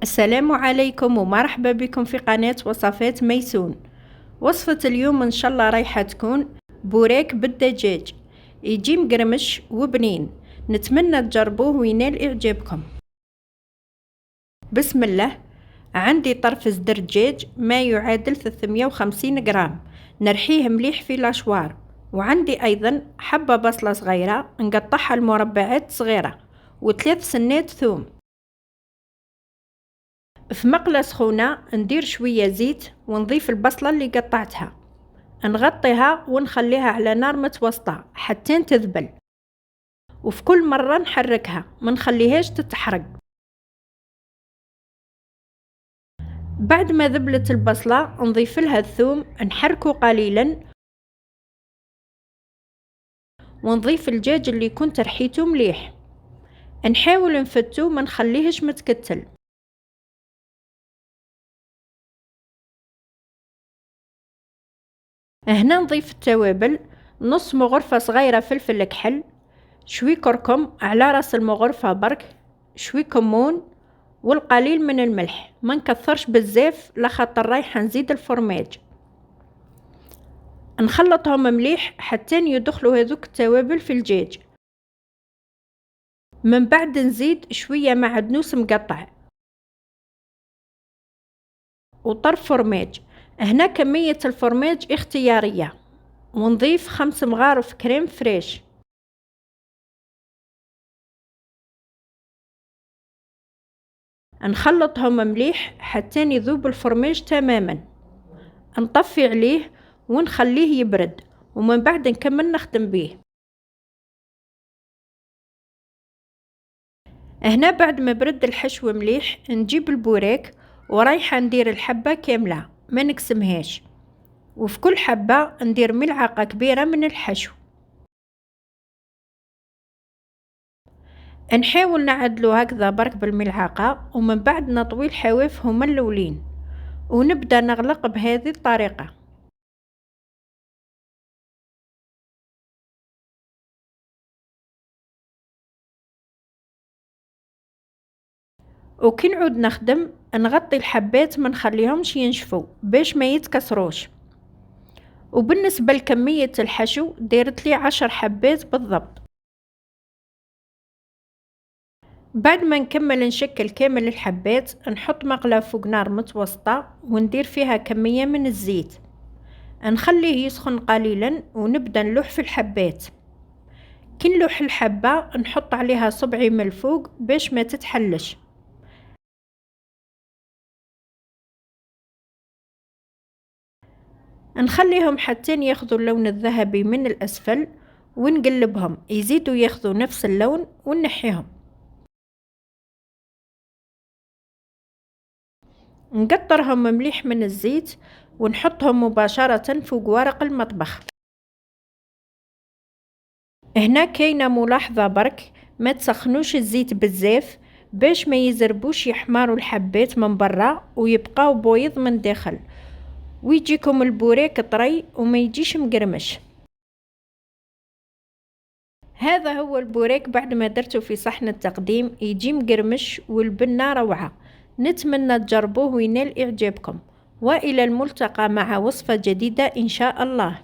السلام عليكم ومرحبا بكم في قناة وصفات ميسون. وصفة اليوم ان شاء الله رايحة تكون بوريك بالدجاج، يجي مقرمش وبنين. نتمنى تجربوه وينال اعجابكم. بسم الله. عندي طرف صدر دجاج ما يعادل 350 جرام، نرحيه مليح في لاشوار. وعندي ايضا حبة بصلة صغيرة نقطعها لمربعات صغيرة، وثلاث سنات ثوم. في مقلة سخونة ندير شوية زيت ونضيف البصلة اللي قطعتها، نغطيها ونخليها على نار متوسطة حتى تذبل، وفي كل مرة نحركها ما نخليهاش تتحرق. بعد ما ذبلت البصلة نضيف لها الثوم، نحركه قليلا، ونضيف الدجاج اللي كنت رحيته مليح، نحاول نفتو ما نخليهش متكتل. هنا نضيف التوابل: نص مغرفة صغيرة فلفل كحل، شوي كركم على راس المغرفة برك، شوي كمون، والقليل من الملح. ما نكثرش بزاف لخاطر رايحة نزيد الفرماج. نخلطهم مليح حتى يدخلوا هذوك التوابل في الدجاج. من بعد نزيد شوية معدنوس مقطع وطرف فرماج. هنا كمية الفرماج اختيارية، ونضيف 5 مغارف كريم فريش. نخلطهم مليح حتى يذوب الفرماج تماما. نطفي عليه ونخليه يبرد، ومن بعد نكمل نخدم به. هنا بعد ما برد الحشو مليح نجيب البوريك ورايحة ندير الحبة كاملة ما نقسمهاش، وفي كل حبة ندير ملعقة كبيرة من الحشو. نحاول نعدلو هكذا برك بالملعقة، ومن بعد نطوي الحواف هما الاولين، ونبدأ نغلق بهذه الطريقة. وكي نعود نخدم نغطي الحبات ما نخليهمش ينشفوا باش ما يتكسروش. وبالنسبة لكمية الحشو ديرت لي 10 حبات بالضبط. بعد ما نكمل نشكل كامل الحبات نحط مقلة فوق نار متوسطة وندير فيها كمية من الزيت، نخليه يسخن قليلا ونبدأ نلوح في الحبات. كي نلوح الحبة نحط عليها صبعي من الفوق باش ما تتحلش. نخليهم حتى ياخذوا اللون الذهبي من الأسفل، ونقلبهم يزيدوا ياخذوا نفس اللون ونحيهم. نقطرهم مليح من الزيت ونحطهم مباشرة فوق ورق المطبخ. هنا كاينة ملاحظة برك: ما تسخنوش الزيت بزاف باش ما يزربوش يحمروا الحبات من برا ويبقاو بويض من داخل، ويجيكم البوريك طري وما يجيش مقرمش. هذا هو البوريك بعد ما درته في صحن التقديم، يجي مقرمش والبنة روعة. نتمنى تجربوه وينال إعجابكم، وإلى الملتقى مع وصفة جديدة إن شاء الله.